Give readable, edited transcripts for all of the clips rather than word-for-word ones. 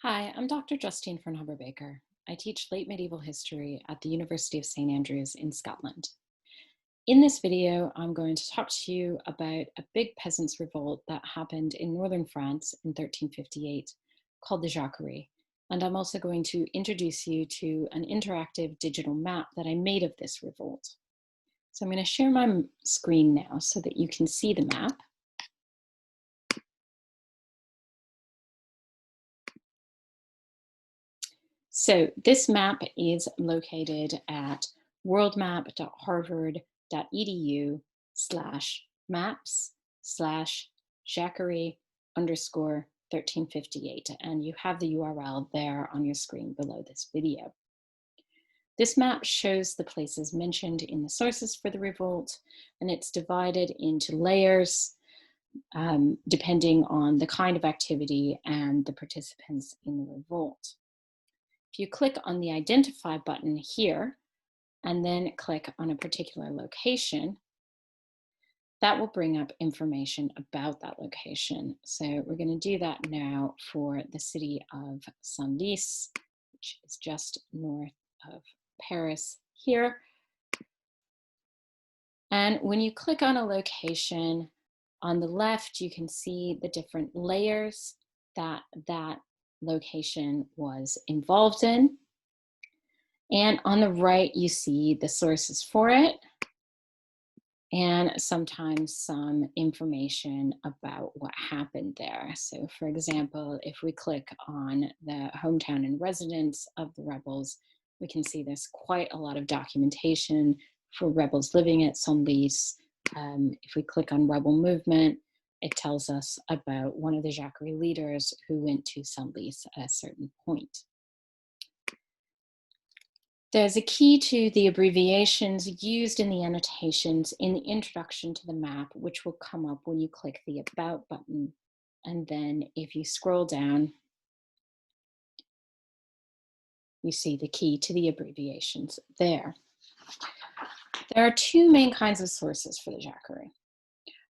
Hi, I'm Dr. Justine Firnhaber-Baker. I teach late medieval history at the University of St. Andrews in Scotland. In this video, I'm going to talk to you about a big peasants' revolt that happened in northern France in 1358 called the Jacquerie. And I'm also going to introduce you to an interactive digital map that I made of this revolt. So I'm going to share my screen now so that you can see the map. So this map is located at worldmap.harvard.edu/maps/Jacquerie_1358. And you have the URL there on your screen below this video. This map shows the places mentioned in the sources for the revolt, and it's divided into layers depending on the kind of activity and the participants in the revolt. If you click on the Identify button here, and then click on a particular location, that will bring up information about that location. So we're going to do that now for the city of Senlis, which is just north of Paris here. And when you click on a location, on the left, you can see the different layers that that location was involved in. And on the right, you see the sources for it and sometimes some information about what happened there. So for example, if we click on the hometown and residence of the rebels, we can see there's quite a lot of documentation for rebels living at Senlis. If we click on rebel movement, it tells us about one of the Jacquerie leaders who went to Senlis at a certain point. There's a key to the abbreviations used in the annotations in the introduction to the map, which will come up when you click the About button. And then if you scroll down, you see the key to the abbreviations there. There are two main kinds of sources for the Jacquerie.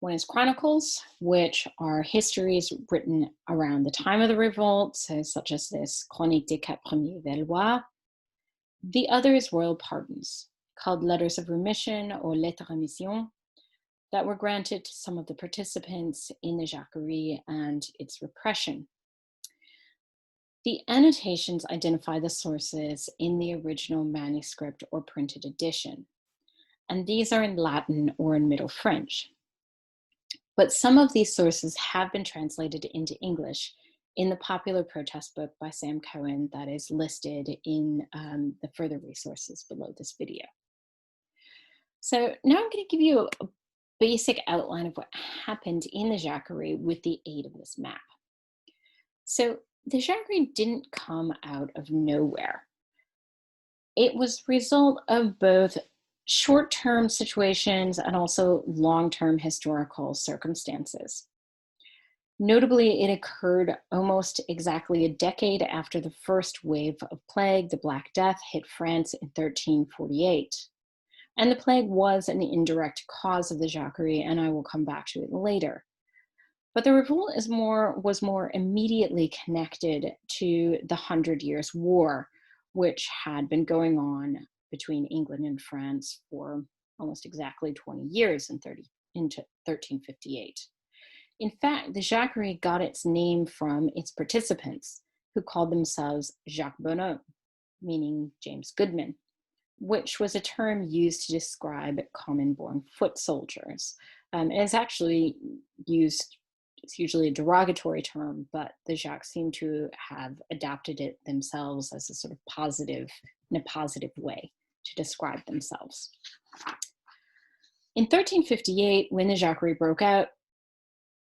One is chronicles, which are histories written around the time of the revolt, so such as this Chronique des Quatre Premiers Valois. The other is royal pardons, called letters of remission or lettres de remission, that were granted to some of the participants in the Jacquerie and its repression. The annotations identify the sources in the original manuscript or printed edition, and these are in Latin or in Middle French. But some of these sources have been translated into English in the popular protest book by Sam Cohen that is listed in the further resources below this video. So now I'm going to give you a basic outline of what happened in the Jacquerie with the aid of this map. So the Jacquerie didn't come out of nowhere. It was the result of both short-term situations and also long-term historical circumstances. Notably, it occurred almost exactly a decade after the first wave of plague, the Black Death, hit France in 1348. And the plague was an indirect cause of the Jacquerie, and I will come back to it later. But the revolt was more immediately connected to the 100 Years' War, which had been going on between England and France for almost exactly 20 years into 1358. In fact, the Jacquerie got its name from its participants, who called themselves Jacques Bonhomme, meaning James Goodman, which was a term used to describe common-born foot soldiers. It's actually used, it's usually a derogatory term, but the Jacques seem to have adapted it themselves as a sort of positive, in a positive way to describe themselves. In 1358, when the Jacquerie broke out,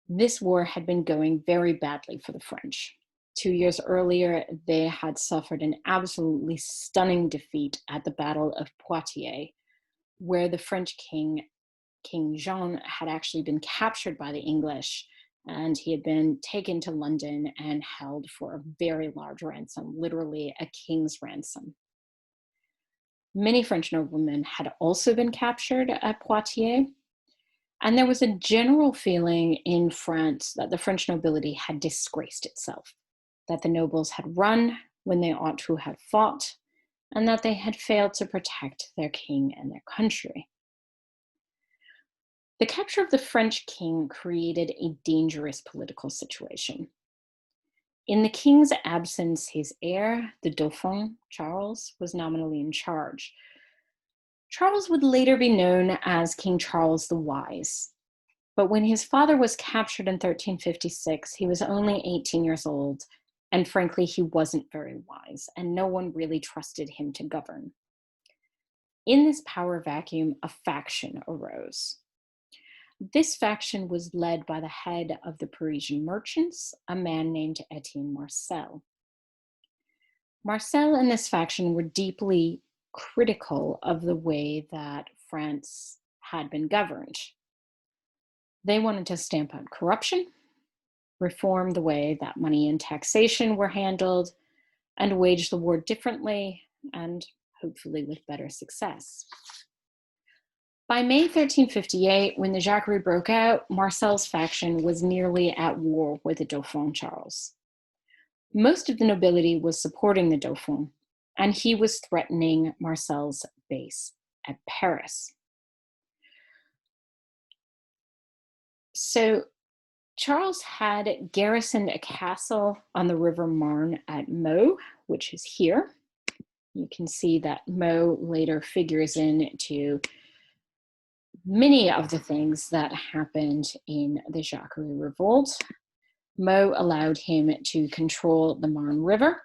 this war had been going very badly for the French. 2 years earlier, they had suffered an absolutely stunning defeat at the Battle of Poitiers, where the French king, King Jean, had actually been captured by the English, and he had been taken to London and held for a very large ransom, literally a king's ransom. Many French noblemen had also been captured at Poitiers, and there was a general feeling in France that the French nobility had disgraced itself. that the nobles had run when they ought to have fought, and that they had failed to protect their king and their country. The capture of the French king created a dangerous political situation. In the king's absence, his heir, the Dauphin, Charles, was nominally in charge. Charles would later be known as King Charles the Wise. But when his father was captured in 1356, he was only 18 years old, and frankly, he wasn't very wise, and no one really trusted him to govern. In this power vacuum, a faction arose. This faction was led by the head of the Parisian merchants, a man named Etienne Marcel. Marcel and this faction were deeply critical of the way that France had been governed. They wanted to stamp out corruption, reform the way that money and taxation were handled, and wage the war differently and hopefully with better success. By May 1358, when the Jacquerie broke out, Marcel's faction was nearly at war with the Dauphin Charles. Most of the nobility was supporting the Dauphin, and he was threatening Marcel's base at Paris. So Charles had garrisoned a castle on the River Marne at Meaux, which is here. You can see that Meaux later figures into many of the things that happened in the Jacquerie Revolt. Meaux allowed him to control the Marne River.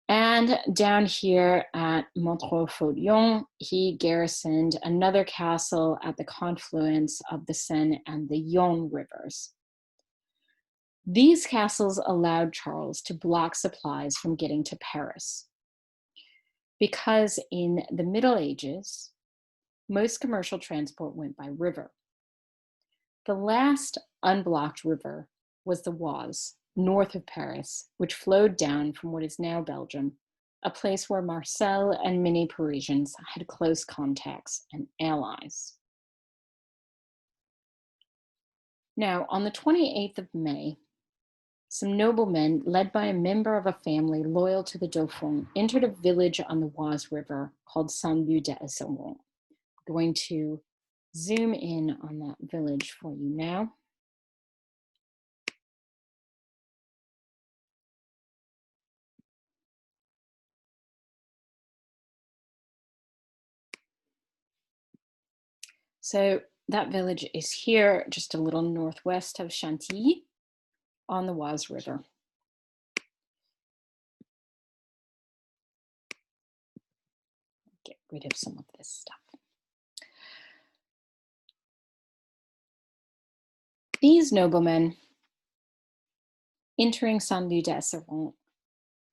And down here at Montreux-Faudillon, he garrisoned another castle at the confluence of the Seine and the Yonne rivers. These castles allowed Charles to block supplies from getting to Paris. Because in the Middle Ages, most commercial transport went by river. The last unblocked river was the Oise, north of Paris, which flowed down from what is now Belgium, a place where Marcel and many Parisians had close contacts and allies. Now, on the 28th of May, some noblemen, led by a member of a family loyal to the Dauphin, entered a village on the Oise River called Saint-Leu-d'Esseront. I'm going to zoom in on that village for you now. So that village is here, just a little northwest of Chantilly on the Oise River. Get rid of some of this stuff. These noblemen entering Saint-Leu-d'Esseront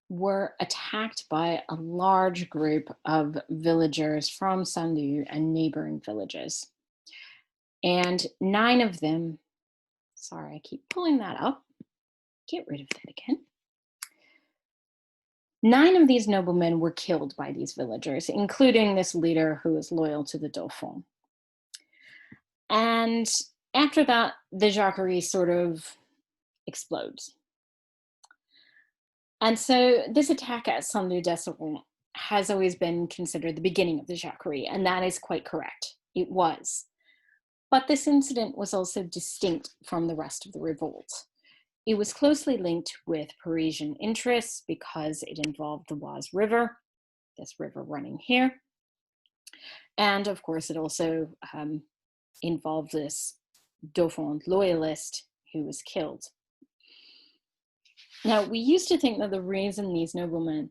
were attacked by a large group of villagers from Saint-Leu and neighboring villages. And 9 of them, sorry, I keep pulling that up. Get rid of that again. 9 of these noblemen were killed by these villagers, including this leader who was loyal to the Dauphin. And after that, the Jacquerie sort of explodes. And so this attack at Saint-Leu-d'Esseront has always been considered the beginning of the Jacquerie, and that is quite correct. It was. But this incident was also distinct from the rest of the revolt. It was closely linked with Parisian interests because it involved the Oise River, this river running here. And of course, it also involved this Dauphin loyalist who was killed. Now, we used to think that the reason these noblemen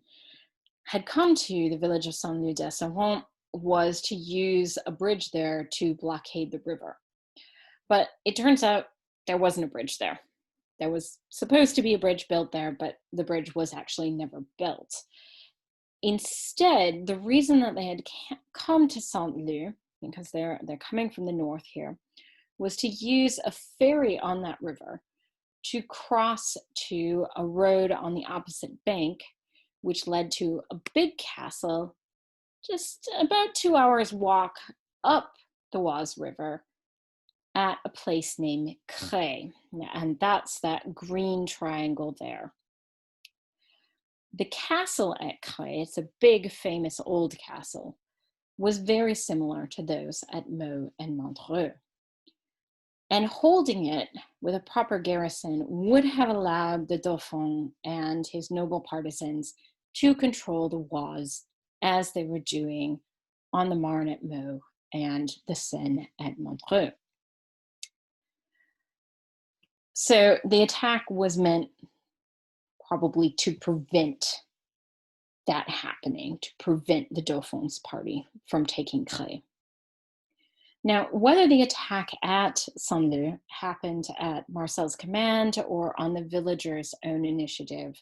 had come to the village of Saint-Leu-d'Esseront was to use a bridge there to blockade the river. But it turns out there wasn't a bridge there. There was supposed to be a bridge built there, but the bridge was actually never built. Instead, the reason that they had come to Saint-Leu, because they're coming from the north here, was to use a ferry on that river to cross to a road on the opposite bank, which led to a big castle just about 2 hours walk up the Oise River at a place named Cré, and that's that green triangle there. The castle at Cré, it's a big, famous old castle, was very similar to those at Meaux and Montreux. And holding it with a proper garrison would have allowed the Dauphin and his noble partisans to control the Oise as they were doing on the Marne at Meaux and the Seine at Montreux. So the attack was meant probably to prevent that happening, to prevent the Dauphin's party from taking Cré. Now, whether the attack at Saint-Lô happened at Marcel's command or on the villagers' own initiative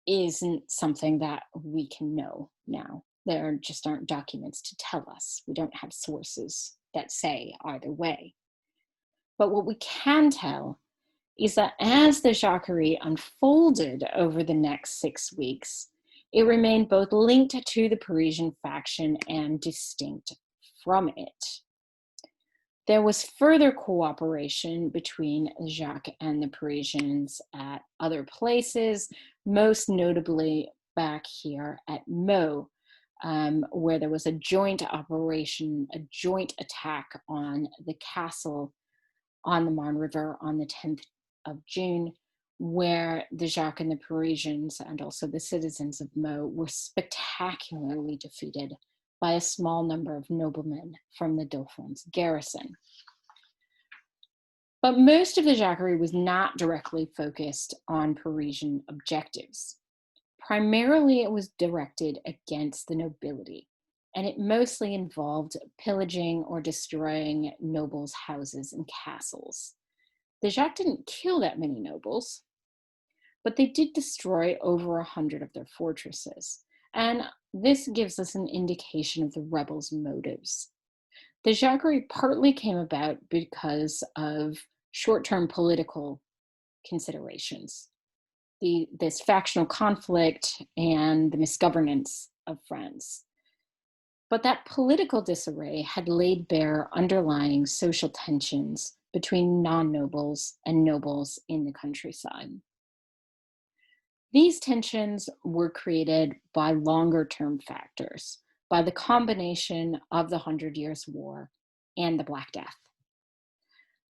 isn't something that we can know now. There just aren't documents to tell us. We don't have sources that say either way. But what we can tell is that as the Jacquerie unfolded over the next 6 weeks, it remained both linked to the Parisian faction and distinct from it. There was further cooperation between Jacques and the Parisians at other places, most notably back here at Meaux, where there was a joint operation, a joint attack on the castle on the Marne River on the 10th of June, where the Jacques and the Parisians and also the citizens of Meaux were spectacularly defeated by a small number of noblemen from the Dauphin's garrison. But most of the Jacquerie was not directly focused on Parisian objectives. Primarily, it was directed against the nobility, and it mostly involved pillaging or destroying nobles' houses and castles. The Jacques didn't kill that many nobles, but they did destroy over 100 of their fortresses. And this gives us an indication of the rebels' motives. The Jacquerie partly came about because of short-term political considerations, this factional conflict and the misgovernance of France. But that political disarray had laid bare underlying social tensions between non-nobles and nobles in the countryside. These tensions were created by longer-term factors, by the combination of the 100 Years' War and the Black Death.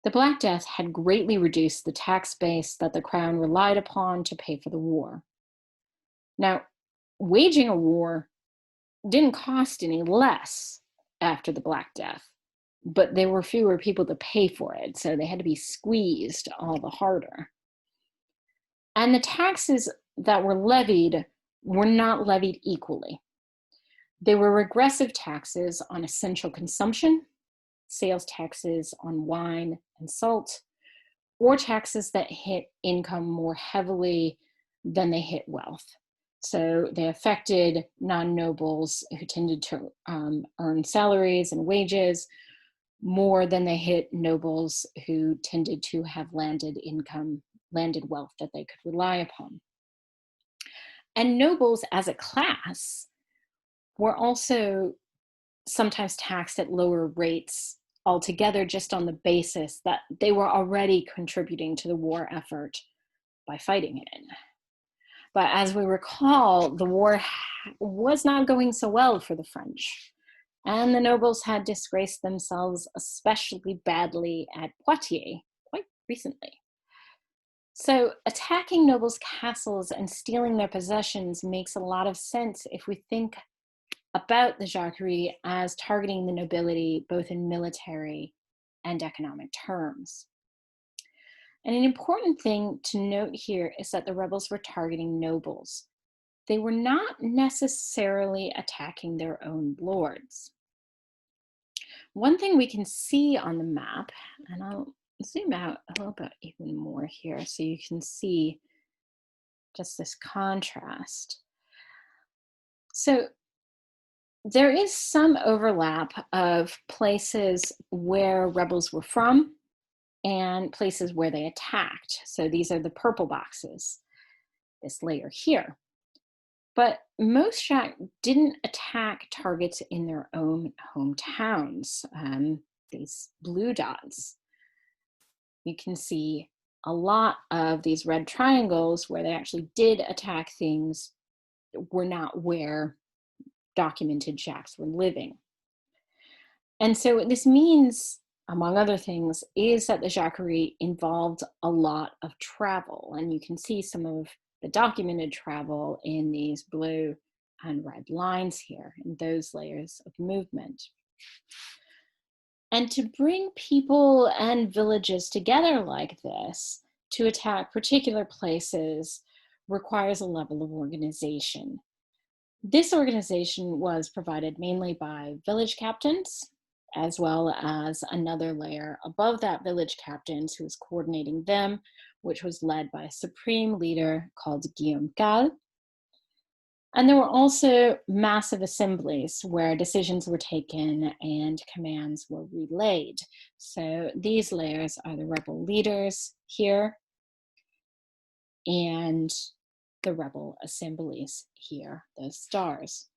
The Black Death had greatly reduced the tax base that the crown relied upon to pay for the war. Now, waging a war didn't cost any less after the Black Death, but there were fewer people to pay for it, so they had to be squeezed all the harder. And the taxes that were levied were not levied equally. There were regressive taxes on essential consumption, sales taxes on wine and salt, or taxes that hit income more heavily than they hit wealth. So they affected non-nobles who tended to earn salaries and wages more than they hit nobles who tended to have landed income, landed wealth that they could rely upon. And nobles as a class were also sometimes taxed at lower rates altogether, just on the basis that they were already contributing to the war effort by fighting it. But as we recall, the war was not going so well for the French, and the nobles had disgraced themselves especially badly at Poitiers quite recently. So attacking nobles' castles and stealing their possessions makes a lot of sense if we think about the Jacquerie as targeting the nobility both in military and economic terms. And an important thing to note here is that the rebels were targeting nobles. They were not necessarily attacking their own lords. One thing we can see on the map, and I'll zoom out a little bit even more here so you can see just this contrast. So there is some overlap of places where rebels were from and places where they attacked. So these are the purple boxes, this layer here. But most Jacques didn't attack targets in their own hometowns, these blue dots. You can see a lot of these red triangles where they actually did attack things were not where documented Jacks were living. And so what this means, among other things, is that the Jacquerie involved a lot of travel. And you can see some of the documented travel in these blue and red lines here, in those layers of movement. And to bring people and villages together like this to attack particular places requires a level of organization. This organization was provided mainly by village captains, as well as another layer above that village captains who was coordinating them, which was led by a supreme leader called Guillaume Gal. And there were also massive assemblies where decisions were taken and commands were relayed. So these layers are the rebel leaders here and the rebel assemblies here, those stars.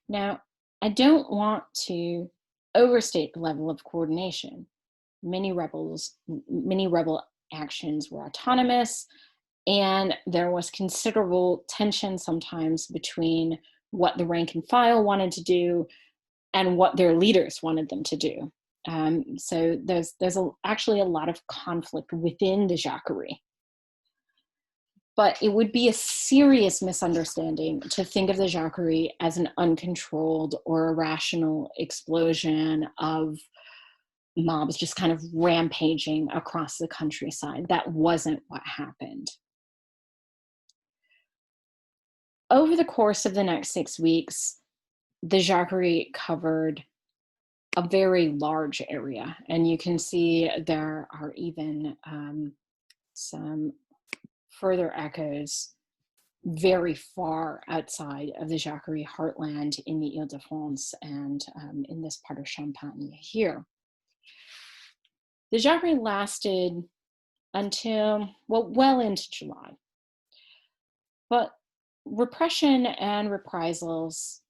Now, I don't want to overstate the level of coordination. Many rebel actions were autonomous, and there was considerable tension sometimes between what the rank and file wanted to do and what their leaders wanted them to do. So there's actually a lot of conflict within the Jacquerie. But it would be a serious misunderstanding to think of the Jacquerie as an uncontrolled or irrational explosion of mobs just kind of rampaging across the countryside. That wasn't what happened. Over the course of the next 6 weeks, the Jacquerie covered a very large area. And you can see there are even some further echoes very far outside of the Jacquerie heartland in the Ile-de-France and in this part of Champagne here. The Jacquerie lasted until, well into July. But repression and reprisals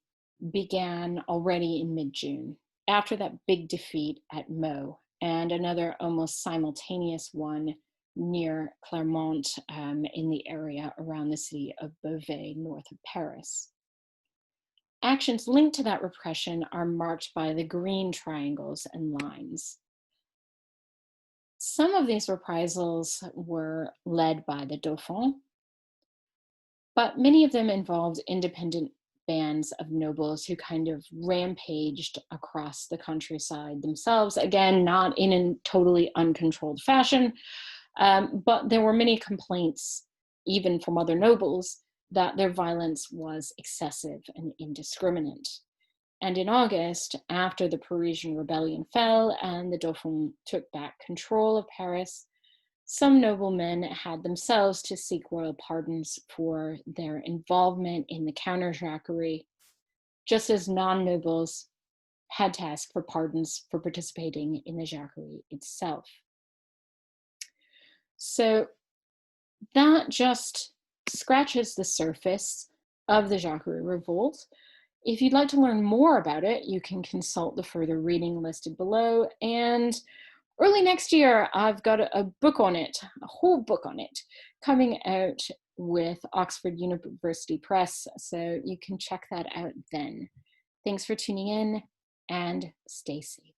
began already in mid-June, after that big defeat at Meaux and another almost simultaneous one near Clermont in the area around the city of Beauvais, north of Paris. Actions linked to that repression are marked by the green triangles and lines. Some of these reprisals were led by the Dauphin, but many of them involved independent bands of nobles who kind of rampaged across the countryside themselves, again, not in a totally uncontrolled fashion, but there were many complaints, even from other nobles, that their violence was excessive and indiscriminate. And in August, after the Parisian rebellion fell and the Dauphin took back control of Paris, some noblemen had themselves to seek royal pardons for their involvement in the counter-Jacquerie, just as non-nobles had to ask for pardons for participating in the Jacquerie itself. So that just scratches the surface of the Jacquerie Revolt. If you'd like to learn more about it, you can consult the further reading listed below. And early next year, I've got a book on it, a whole book on it, coming out with Oxford University Press. So you can check that out then. Thanks for tuning in and stay safe.